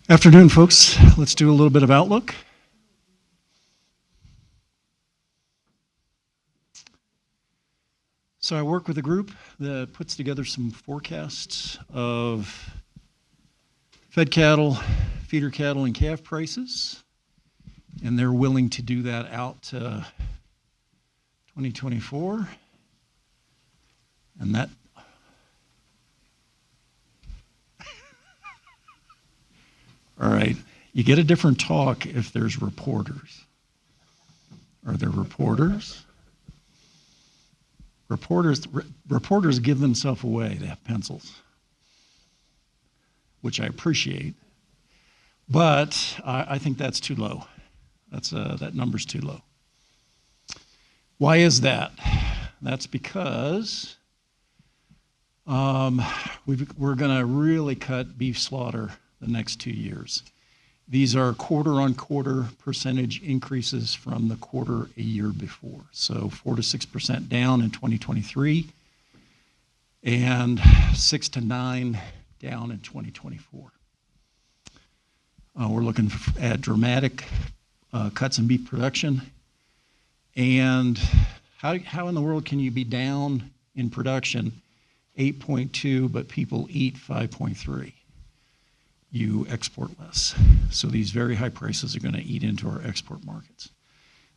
Afternoon, folks. Let's do a little bit of outlook. So I work with a group that puts together some forecasts of fed cattle, feeder cattle, and calf prices, and they're willing to do that out to 2024. And that all right, you get a different talk if there's reporters. Are there reporters? Reporters give themselves away. They have pencils, which I appreciate, but I think that's too low. That number's too low. Why is that? That's because we're going to really cut beef slaughter the next 2 years. These are quarter-on-quarter percentage increases from the quarter a year before. So 4 to 6% down in 2023 and 6 to 9 down in 2024. We're looking at dramatic cuts in beef production. And how in the world can you be down in production 8.2 but people eat 5.3? You export less. So these very high prices are going to eat into our export markets.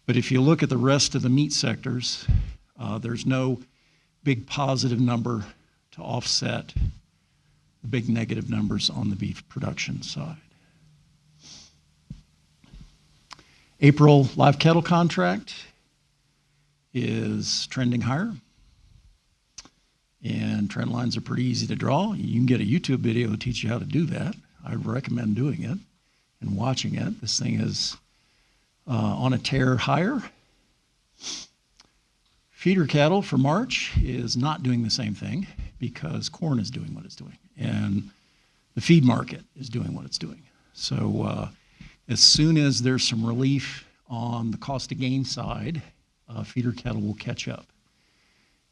But if you look at the rest of the meat sectors, there's no big positive number to offset the big negative numbers on the beef production side. April live cattle contract is trending higher. And trend lines are pretty easy to draw. You can get a YouTube video to teach you how to do that. I recommend doing it and watching it. This thing is on a tear higher. Feeder cattle for March is not doing the same thing because corn is doing what it's doing and the feed market is doing what it's doing. So as soon as there's some relief on the cost of gain side, feeder cattle will catch up.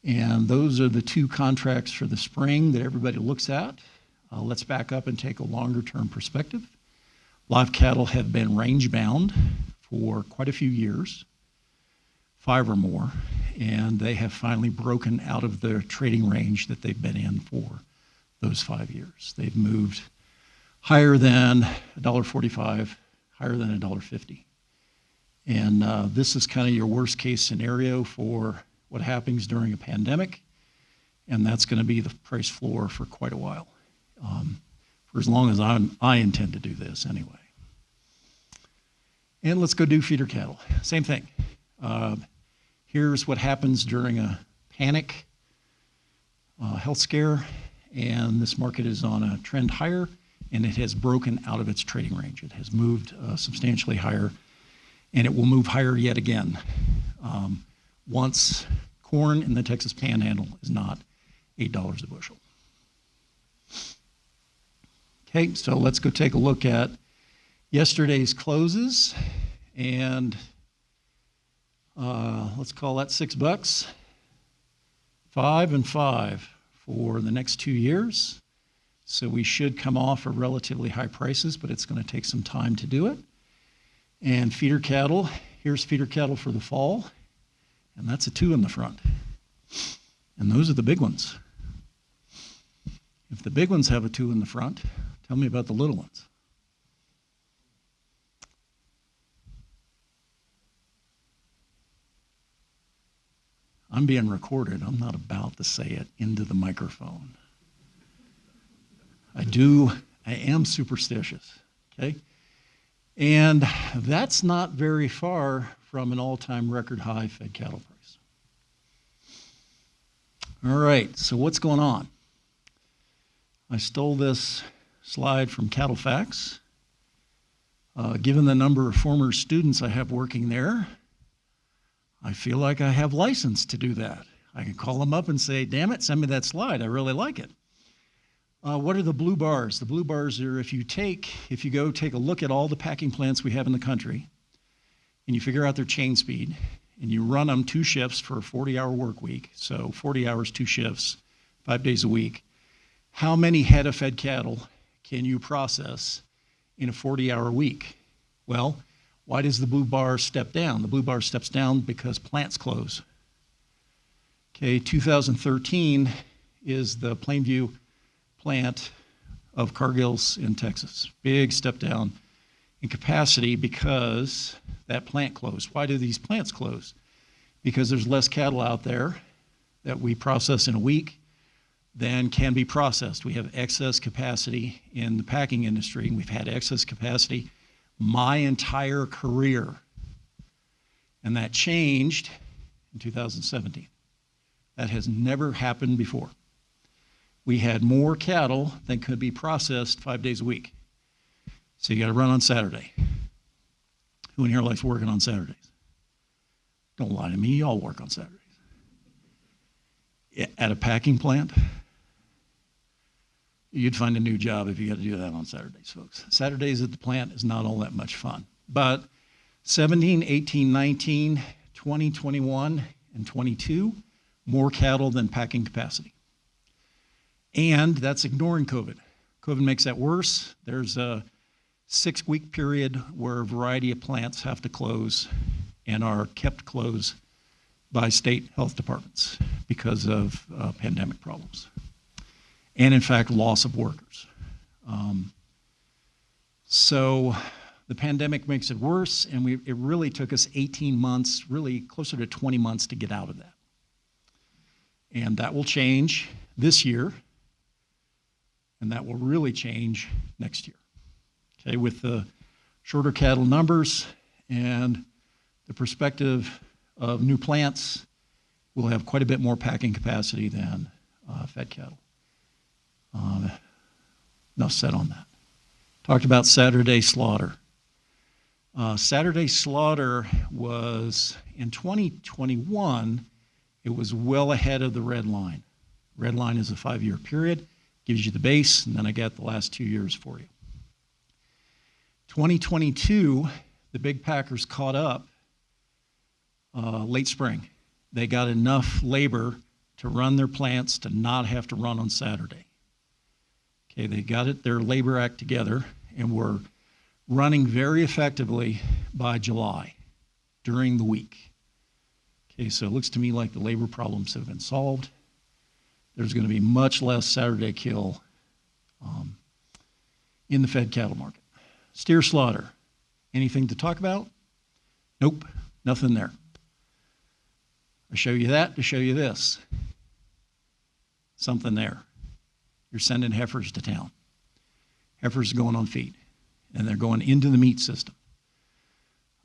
And those are the two contracts for the spring that everybody looks at. Let's back up and take a longer-term perspective. Live cattle have been range-bound for quite a few years, 5 or more, and they have finally broken out of the trading range that they've been in for those 5 years. They've moved higher than $1.45, higher than $1.50. And this is kind of your worst-case scenario for what happens during a pandemic, and that's going to be the price floor for quite a while. For as long as I intend to do this anyway. And let's go do feeder cattle. Same thing. Here's what happens during a panic health scare, and this market is on a trend higher, and it has broken out of its trading range. It has moved substantially higher, and it will move higher yet again once corn in the Texas Panhandle is not $8 a bushel. Okay, so let's go take a look at yesterday's closes, and let's call that $6. 5 and 5 for the next 2 years. So we should come off of relatively high prices, but it's going to take some time to do it. And feeder cattle, here's feeder cattle for the fall, and that's a 2 in the front. And those are the big ones. If the big ones have a 2 in the front, tell me about the little ones. I'm being recorded. I'm not about to say it into the microphone. I am superstitious, okay? And that's not very far from an all-time record high fed cattle price. All right, so what's going on? I stole this slide from Cattle Facts. Given the number of former students I have working there, I feel like I have license to do that. I can call them up and say, damn it, send me that slide. I really like it. What are the blue bars? The blue bars are if you go take a look at all the packing plants we have in the country, and you figure out their chain speed, and you run them 2 shifts for a 40-hour work week, so 40 hours, 2 shifts, 5 days a week, how many head of fed cattle can you process in a 40-hour week. Well, why does the blue bar step down? The blue bar steps down because plants close. Okay, 2013 is the Plainview plant of Cargill's in Texas. Big step down in capacity because that plant closed. Why do these plants close? Because there's less cattle out there that we process in a week than can be processed. We have excess capacity in the packing industry, and we've had excess capacity my entire career. And that changed in 2017. That has never happened before. We had more cattle than could be processed 5 days a week. So you got to run on Saturday. Who in here likes working on Saturdays? Don't lie to me, you all work on Saturdays. At a packing plant, you'd find a new job if you got to do that on Saturdays, folks. Saturdays at the plant is not all that much fun. But 17, 18, 19, 20, 21, and 22, more cattle than packing capacity. And that's ignoring COVID. COVID makes that worse. There's a 6-week period where a variety of plants have to close and are kept closed by state health departments because of pandemic problems. And in fact, loss of workers. So the pandemic makes it worse, and it really took us 18 months, really closer to 20 months to get out of that. And that will change this year, and that will really change next year. Okay, with the shorter cattle numbers and the perspective of new plants, we'll have quite a bit more packing capacity than fed cattle. Enough said on that. Talked about Saturday slaughter. Saturday slaughter was, in 2021, it was well ahead of the red line. Red line is a 5-year period, gives you the base, and then I got the last 2 years for you. 2022, the big packers caught up late spring. They got enough labor to run their plants to not have to run on Saturday. Okay, they got their labor act together and were running very effectively by July during the week. Okay, so it looks to me like the labor problems have been solved. There's going to be much less Saturday kill in the fed cattle market. Steer slaughter, anything to talk about? Nope, nothing there. I show you that to show you this. Something there. You're sending heifers to town. Heifers are going on feed, and they're going into the meat system.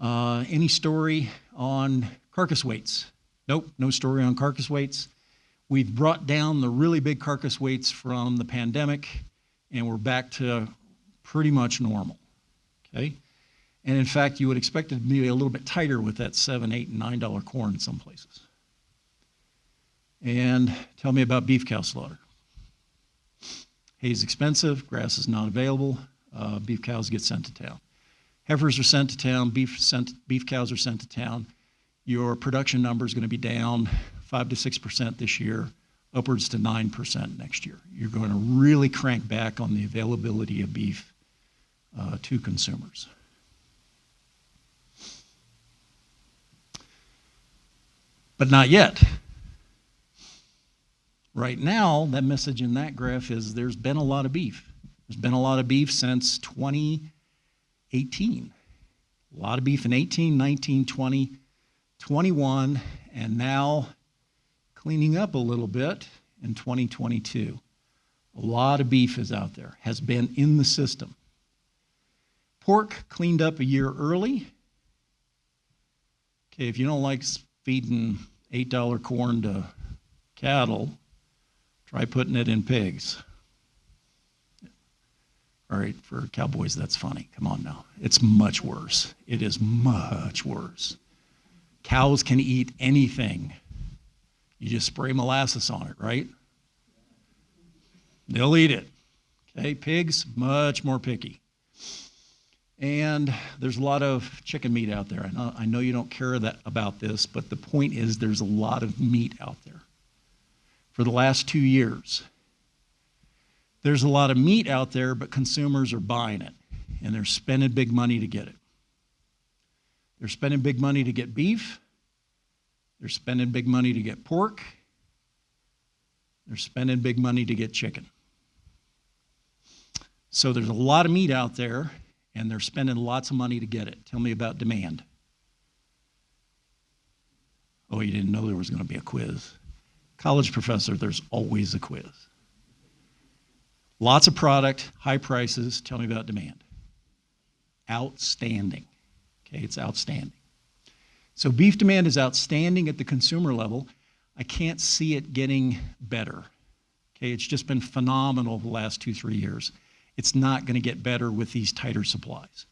Any story on carcass weights? Nope, no story on carcass weights. We've brought down the really big carcass weights from the pandemic, and we're back to pretty much normal, okay? And in fact, you would expect it to be a little bit tighter with that $7, $8, and $9 corn in some places. And tell me about beef cow slaughter. Hay is expensive, grass is not available, beef cows get sent to town. Heifers are sent to town, beef cows are sent to town. Your production number is going to be down 5 to 6% this year, upwards to 9% next year. You're going to really crank back on the availability of beef to consumers. But not yet. Right now, that message in that graph is there's been a lot of beef. There's been a lot of beef since 2018. A lot of beef in 18, 19, 20, 21, and now cleaning up a little bit in 2022. A lot of beef is out there, has been in the system. Pork cleaned up a year early. Okay, if you don't like feeding $8 corn to cattle, try putting it in pigs. All right, for cowboys, that's funny. Come on now. It's much worse. It is much worse. Cows can eat anything. You just spray molasses on it, right? They'll eat it. Okay, pigs, much more picky. And there's a lot of chicken meat out there. I know you don't care about this, but the point is there's a lot of meat out there. For the last 2 years, there's a lot of meat out there, but consumers are buying it. and they're spending big money to get it. They're spending big money to get beef. They're spending big money to get pork. They're spending big money to get chicken. So there's a lot of meat out there, and they're spending lots of money to get it. Tell me about demand. Oh, you didn't know there was going to be a quiz. College professor, there's always a quiz. Lots of product, high prices. Tell me about demand. Outstanding. Okay, it's outstanding. So beef demand is outstanding at the consumer level. I can't see it getting better. Okay, it's just been phenomenal the last 2-3 years. It's not going to get better with these tighter supplies.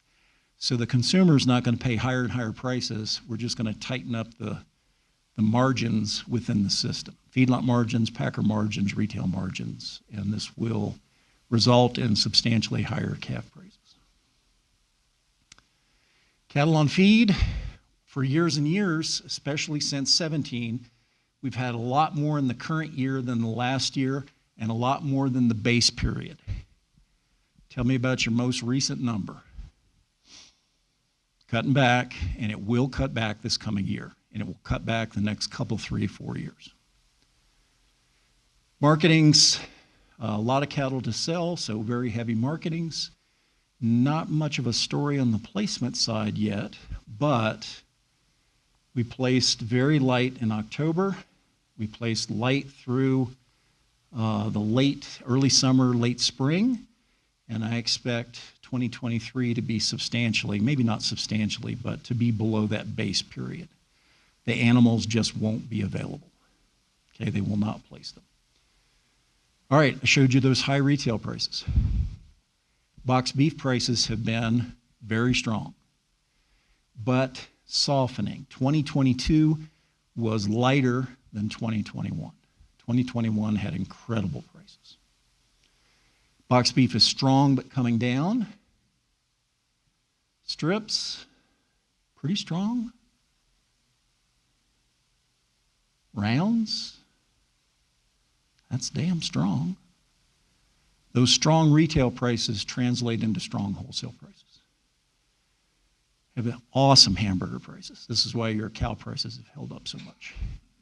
So the consumer is not going to pay higher and higher prices. We're just going to tighten up the margins within the system. Feedlot margins, packer margins, retail margins, and this will result in substantially higher calf prices. Cattle on feed, for years and years, especially since 17, we've had a lot more in the current year than the last year and a lot more than the base period. Tell me about your most recent number. Cutting back, and it will cut back this coming year, and it will cut back the next couple, 3-4 years. Marketing's a lot of cattle to sell, so very heavy marketings. Not much of a story on the placement side yet, but we placed very light in October. We placed light through the early summer, late spring, and I expect 2023 to be substantially, maybe not substantially, but to be below that base period. The animals just won't be available. Okay, they will not place them. All right, I showed you those high retail prices. Boxed beef prices have been very strong, but softening. 2022 was lighter than 2021. 2021 had incredible prices. Boxed beef is strong but coming down. Strips, pretty strong. Rounds, that's damn strong. Those strong retail prices translate into strong wholesale prices. Have awesome hamburger prices. This is why your cow prices have held up so much.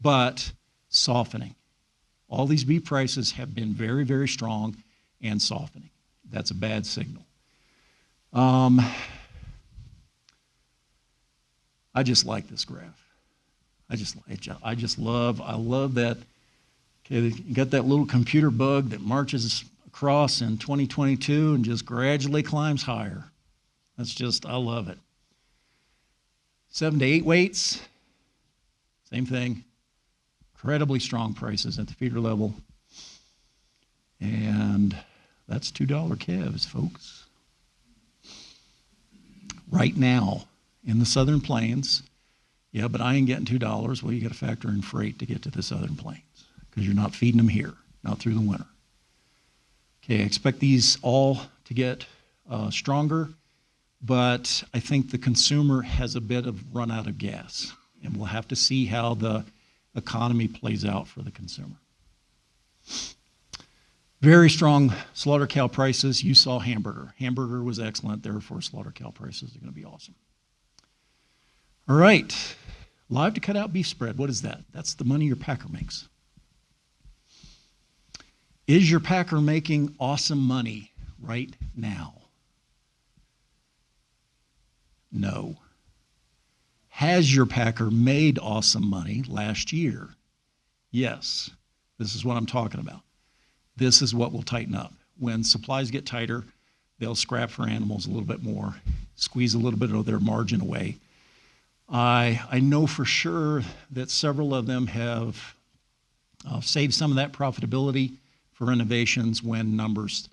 But softening. All these beef prices have been very, very strong and softening. That's a bad signal. I just like this graph. I love that. Okay, you got that little computer bug that marches across in 2022 and just gradually climbs higher. I love it. 7 to 8 weights, same thing. Incredibly strong prices at the feeder level. And that's $2 calves, folks. Right now in the Southern Plains, yeah, but I ain't getting $2. Well, you got to factor in freight to get to the Southern Plains because you're not feeding them here, not through the winter. Okay, I expect these all to get stronger, but I think the consumer has a bit of run out of gas, and we'll have to see how the economy plays out for the consumer. Very strong slaughter cow prices. You saw hamburger. Hamburger was excellent. Therefore, slaughter cow prices are going to be awesome. All right, live to cut out beef spread. What is that? That's the money your packer makes. Is your packer making awesome money right now? No. Has your packer made awesome money last year? Yes. This is what I'm talking about. This is what will tighten up. When supplies get tighter, they'll scrap for animals a little bit more, squeeze a little bit of their margin away. I know for sure that several of them have saved some of that profitability for renovations when numbers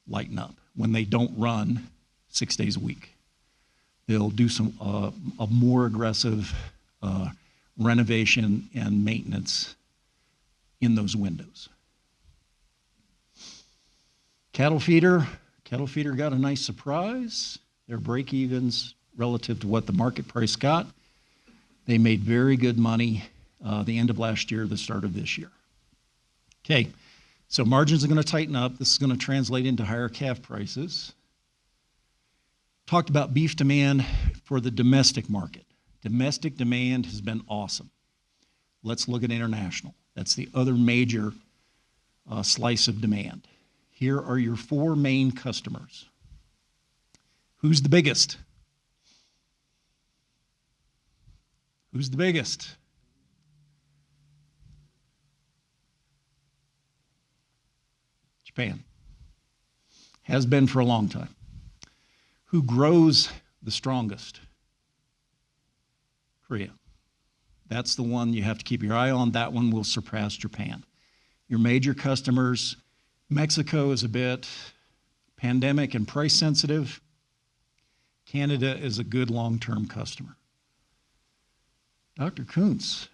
lighten up, when they don't run 6 days a week. They'll do a more aggressive renovation and maintenance in those windows. Cattle feeder got a nice surprise. Their break-evens relative to what the market price got. They made very good money the end of last year, the start of this year. Okay, so margins are going to tighten up. This is going to translate into higher calf prices. Talked about beef demand for the domestic market. Domestic demand has been awesome. Let's look at international. That's the other major slice of demand. Here are your four main customers. Who's the biggest? Who's the biggest? Japan. Has been for a long time. Who grows the strongest? Korea. That's the one you have to keep your eye on. That one will surpass Japan. Your major customers, Mexico is a bit pandemic and price sensitive. Canada is a good long-term customer. Dr. Koontz,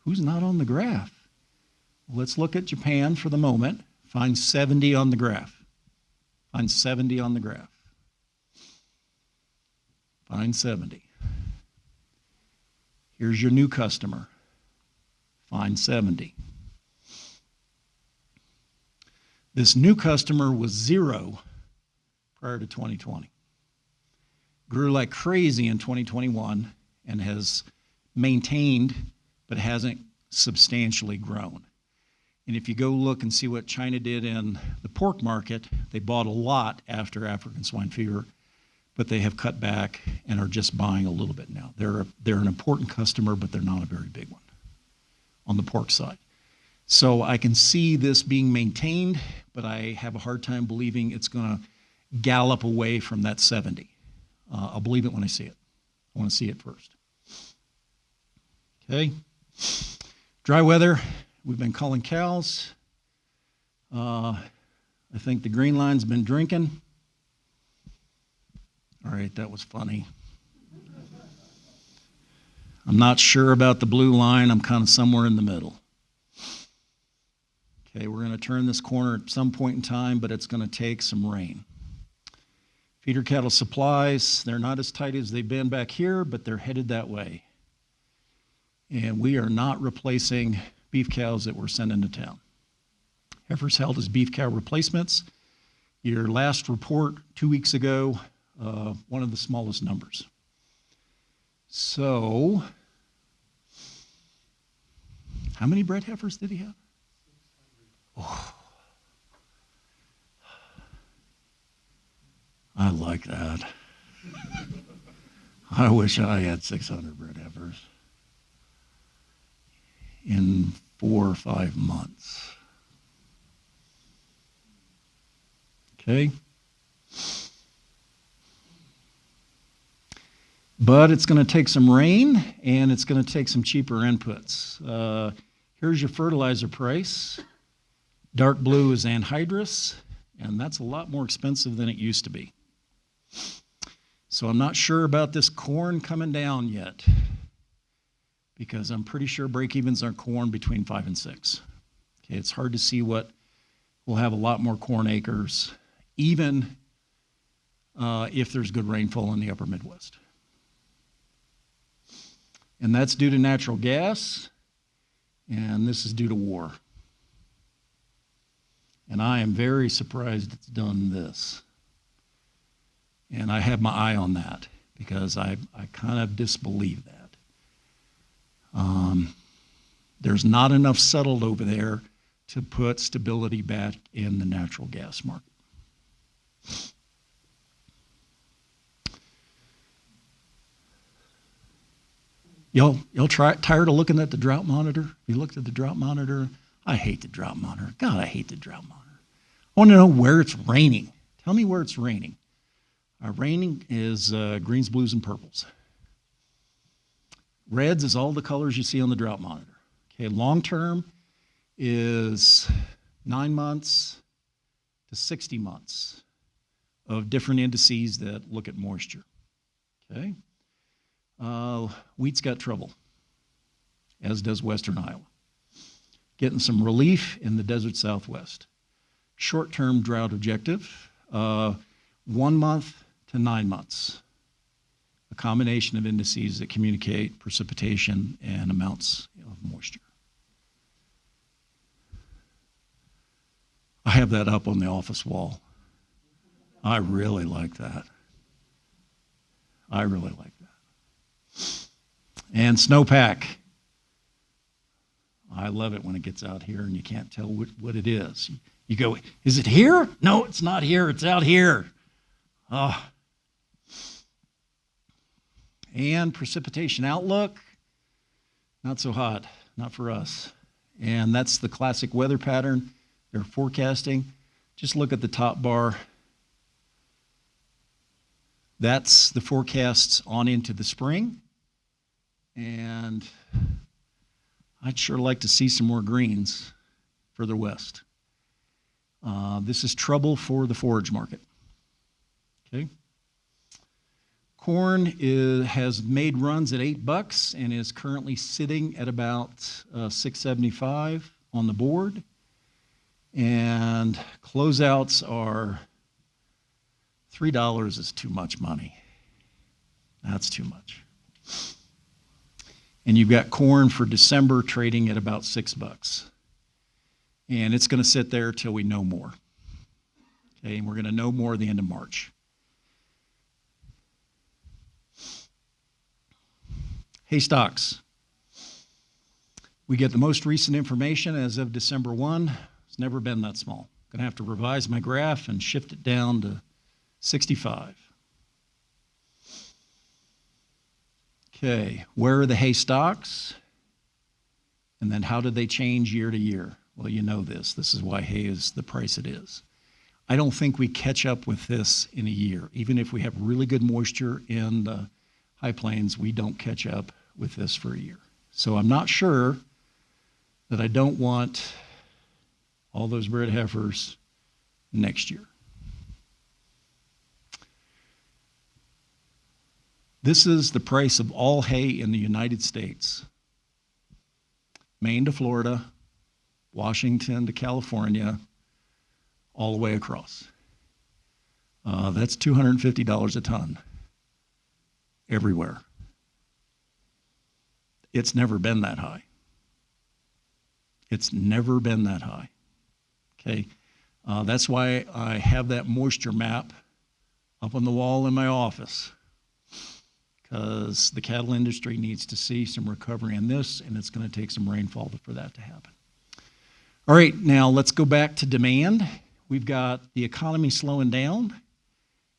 who's not on the graph? Let's look at Japan for the moment. Find 70 on the graph. Find 70 on the graph. Find 70. Here's your new customer. Find 70. This new customer was 0 prior to 2020. Grew like crazy in 2021 and has maintained, but hasn't substantially grown. And if you go look and see what China did in the pork market, they bought a lot after African swine fever, but they have cut back and are just buying a little bit now. They're an important customer, but they're not a very big one on the pork side. So I can see this being maintained, but I have a hard time believing it's going to gallop away from that 70. I'll believe it when I see it. I want to see it first. Okay. Dry weather. We've been culling cows. I think the green line's been drinking. All right, that was funny. I'm not sure about the blue line. I'm kind of somewhere in the middle. Okay, we're going to turn this corner at some point in time, but it's going to take some rain. Feeder cattle supplies, they're not as tight as they've been back here, but they're headed that way. And we are not replacing beef cows that we're sending to town. Heifers held as beef cow replacements. Your last report 2 weeks ago, one of the smallest numbers. So, how many bred heifers did he have? Oh, I like that. I wish I had 600 bred heifers in 4 or 5 months. Okay? But it's going to take some rain, and it's going to take some cheaper inputs. Here's your fertilizer price. Dark blue is anhydrous, and that's a lot more expensive than it used to be. So I'm not sure about this corn coming down yet, because I'm pretty sure break-evens on corn between 5 and 6. Okay, it's hard to see what will have a lot more corn acres, even if there's good rainfall in the upper Midwest. And that's due to natural gas, and this is due to war. And I am very surprised it's done this. And I have my eye on that because I kind of disbelieve that. There's not enough settled over there to put stability back in the natural gas market. Y'all tired of looking at the drought monitor? You looked at the drought monitor? I hate the drought monitor. God, I hate the drought monitor. I want to know where it's raining. Tell me where it's raining. Raining is greens, blues, and purples. Reds is all the colors you see on the drought monitor. Okay, long term is 9 months to 60 months of different indices that look at moisture. Okay. Wheat's got trouble, as does western Iowa. Getting some relief in the desert southwest. Short-term drought objective, 1 month to 9 months. A combination of indices that communicate precipitation and amounts of moisture. I have that up on the office wall. I really like that. I really like that. And snowpack. I love it when it gets out here and you can't tell what it is. You go, is it here? No, it's not here. It's out here. Oh. And precipitation outlook, not so hot, not for us. And that's the classic weather pattern they're forecasting. Just look at the top bar. That's the forecasts on into the spring. And I'd sure like to see some more greens further west. This is trouble for the forage market. Okay. Corn has made runs at $8 and is currently sitting at about $6.75 on the board. And closeouts are $3 is too much money. That's too much. And you've got corn for December trading at about $6. And it's going to sit there till we know more. Okay, and we're going to know more at the end of March. Hay stocks. We get the most recent information as of December 1. It's never been that small. Going to have to revise my graph and shift it down to 65. Okay, where are the hay stocks? And then how did they change year to year? Well, you know this. This is why hay is the price it is. I don't think we catch up with this in a year. Even if we have really good moisture in the high plains, we don't catch up with this for a year. So I'm not sure that I don't want all those bred heifers next year. This is the price of all hay in the United States. Maine to Florida, Washington to California, all the way across. That's $250 a ton everywhere. It's never been that high. It's never been that high. Okay, that's why I have that moisture map up on the wall in my office, because the cattle industry needs to see some recovery in this, and it's going to take some rainfall for that to happen. All right, now let's go back to demand. We've got the economy slowing down,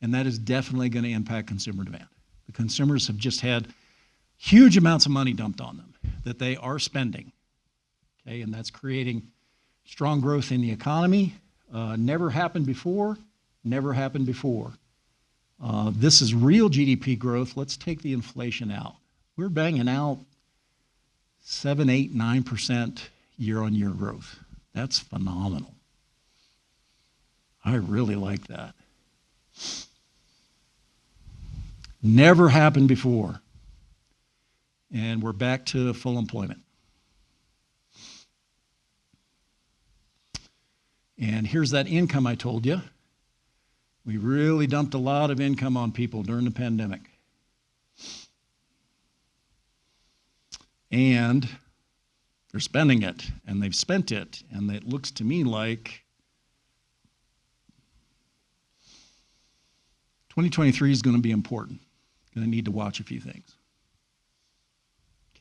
and that is definitely going to impact consumer demand. The consumers have just had huge amounts of money dumped on them that they are spending, okay, and that's creating strong growth in the economy. Never happened before, never happened before. This is real GDP growth. Let's take the inflation out. We're banging out 7, 8, 9% year-on-year growth. That's phenomenal. I really like that. Never happened before. And we're back to full employment. And here's that income I told you. We really dumped a lot of income on people during the pandemic. And they're spending it, and they've spent it, and it looks to me like 2023 is going to be important. Going to need to watch a few things.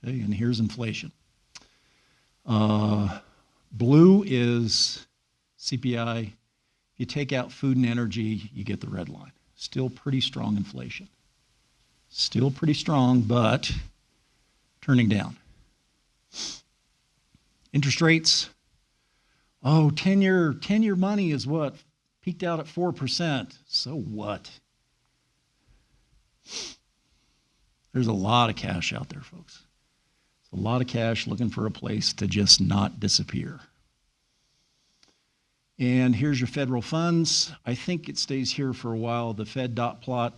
Okay, and here's inflation. Blue is CPI. If you take out food and energy, you get the red line. Still pretty strong inflation. Still pretty strong, but turning down. Interest rates. Oh, 10-year money is what? Peaked out at 4%. So what? There's a lot of cash out there, folks. It's a lot of cash looking for a place to just not disappear. And here's your federal funds. I think it stays here for a while. The Fed dot plot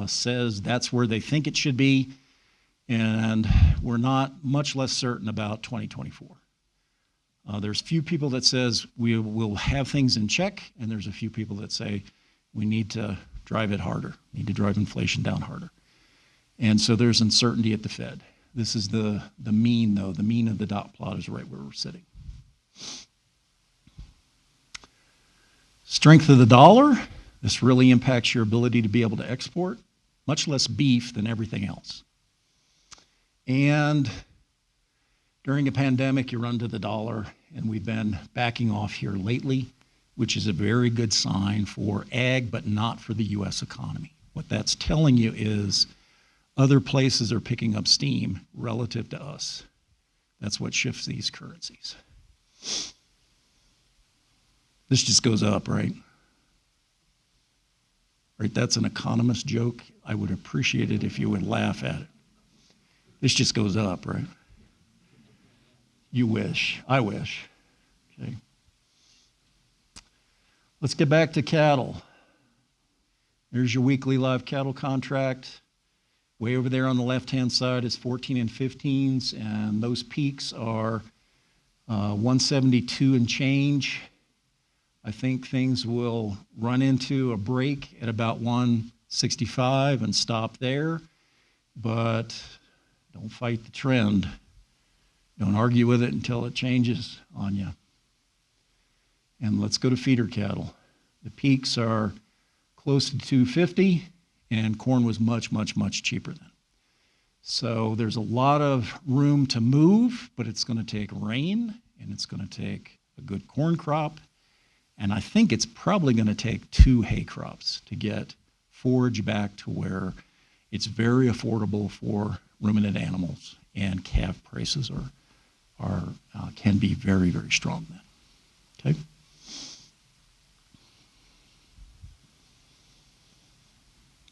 says that's where they think it should be, and we're not much less certain about 2024. There's few people that says we will have things in check, and there's a few people that say we need to drive it harder, need to drive inflation down harder. And so there's uncertainty at the Fed. This is the mean, though. The mean of the dot plot is right where we're sitting. Strength of the dollar. This really impacts your ability to be able to export. much less beef than everything else. And during a pandemic, you run to the dollar, and we've been backing off here lately, which is a very good sign for ag, but not for the U.S. economy. What that's telling you is other places are picking up steam relative to us. That's what shifts these currencies. This just goes up, right? Right, that's an economist joke. I would appreciate it if you would laugh at it. This just goes up, right? You wish. I wish. Okay. Let's get back to cattle. There's your weekly live cattle contract. Way over there on the left-hand side is 14 and 15s, and those peaks are 172 and change. I think things will run into a break at about 165 and stop there, but don't fight the trend. Don't argue with it until it changes on you. And let's go to feeder cattle. The peaks are close to 250, and corn was much, much, much cheaper then. So there's a lot of room to move, but it's going to take rain, and it's going to take a good corn crop. And I think it's probably going to take 2 hay crops to get forage back to where it's very affordable for ruminant animals, and calf prices can be very, very strong then. Okay.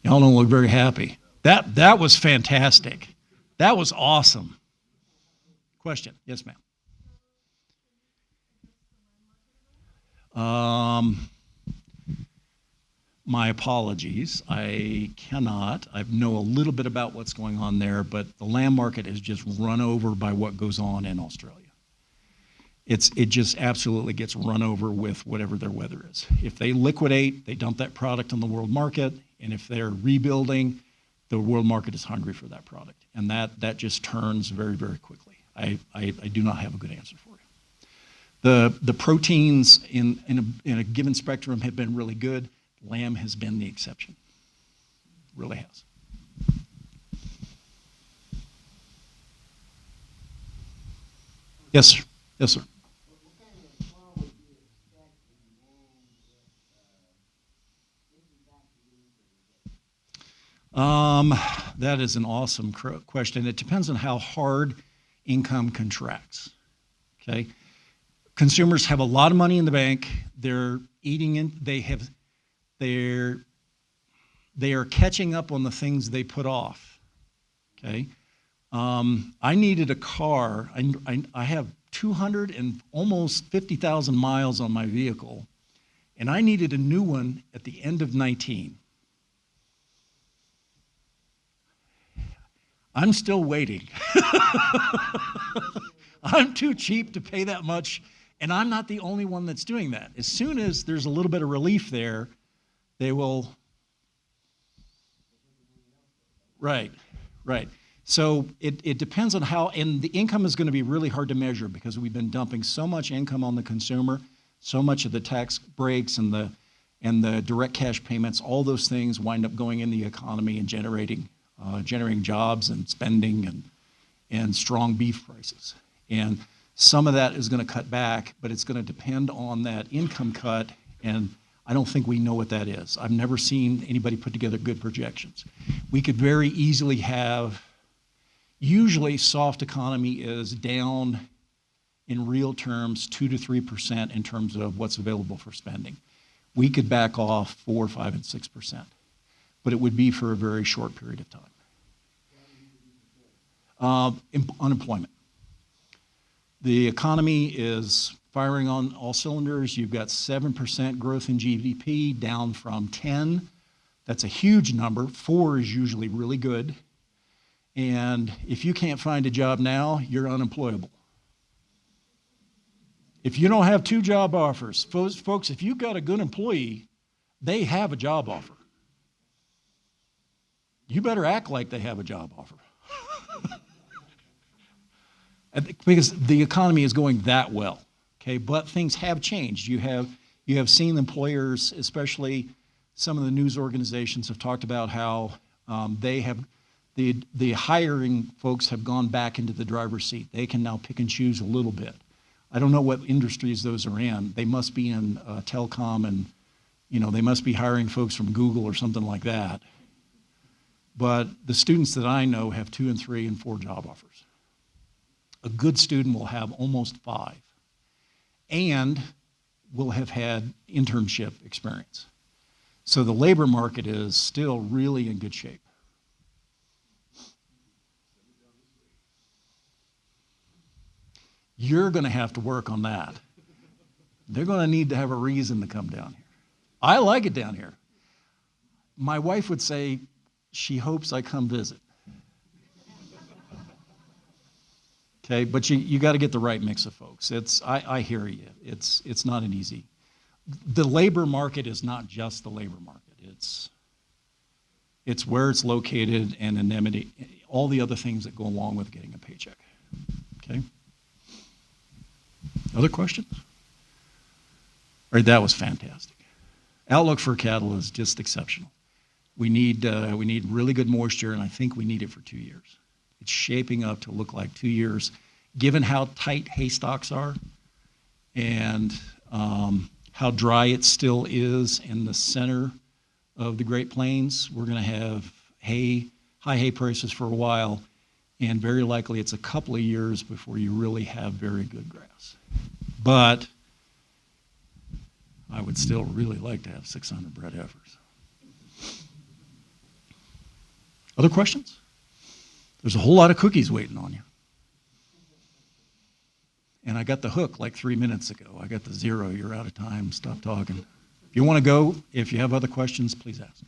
Y'all don't look very happy. That was fantastic. That was awesome. Question? Yes, ma'am. My apologies. I cannot. I know a little bit about what's going on there, but the lamb market is just run over by what goes on in Australia. It just absolutely gets run over with whatever their weather is. If they liquidate, they dump that product on the world market, and if they're rebuilding, the world market is hungry for that product, and that just turns very, very quickly. I do not have a good answer for you. The proteins in a given spectrum have been really good. Lamb has been the exception. Really has. Yes, sir. Yes, sir. That is an awesome question. It depends on how hard income contracts. Okay, consumers have a lot of money in the bank. They're eating in. They are catching up on the things they put off. Okay, I needed a car. I have 200 and almost 50,000 miles on my vehicle, and I needed a new one at the end of 19. I'm still waiting. I'm too cheap to pay that much, and I'm not the only one that's doing that. As soon as there's a little bit of relief there, they will. Right. So it depends on how, and the income is going to be really hard to measure because we've been dumping so much income on the consumer, so much of the tax breaks and the direct cash payments, all those things wind up going in the economy and generating jobs and spending and strong beef prices. And some of that is going to cut back, but it's going to depend on that income cut, and I don't think we know what that is. I've never seen anybody put together good projections. We could very easily have, usually soft economy is down in real terms 2 to 3% in terms of what's available for spending. We could back off 4, 5, and 6%, but it would be for a very short period of time. Unemployment. The economy is firing on all cylinders. You've got 7% growth in GDP, down from 10. That's a huge number. 4 is usually really good. And if you can't find a job now, you're unemployable. If you don't have 2 job offers, folks, if you've got a good employee, they have a job offer. You better act like they have a job offer. Because the economy is going that well, okay? But things have changed. You have seen employers, especially some of the news organizations, have talked about how They have the hiring folks have gone back into the driver's seat. They can now pick and choose a little bit. I don't know what industries those are in. They must be in telecom, and they must be hiring folks from Google or something like that. But the students that I know have 2 and 3 and 4 job offers. A good student will have almost 5 and will have had internship experience. So the labor market is still really in good shape. You're going to have to work on that. They're going to need to have a reason to come down here. I like it down here. My wife would say she hopes I come visit. Okay, but you got to get the right mix of folks. I hear you. It's not an easy. The labor market is not just the labor market. It's where it's located and indemnity, all the other things that go along with getting a paycheck. Okay. Other questions? All right, that was fantastic. Outlook for cattle is just exceptional. We need really good moisture, and I think we need it for 2 years. It's shaping up to look like 2 years, given how tight hay stocks are and how dry it still is in the center of the Great Plains. We're going to have high hay prices for a while, and very likely it's a couple of years before you really have very good grass. But I would still really like to have 600 bred heifers. Other questions? There's a whole lot of cookies waiting on you. And I got the hook like 3 minutes ago. I got the 0. You're out of time. Stop talking. If you want to go, if you have other questions, please ask.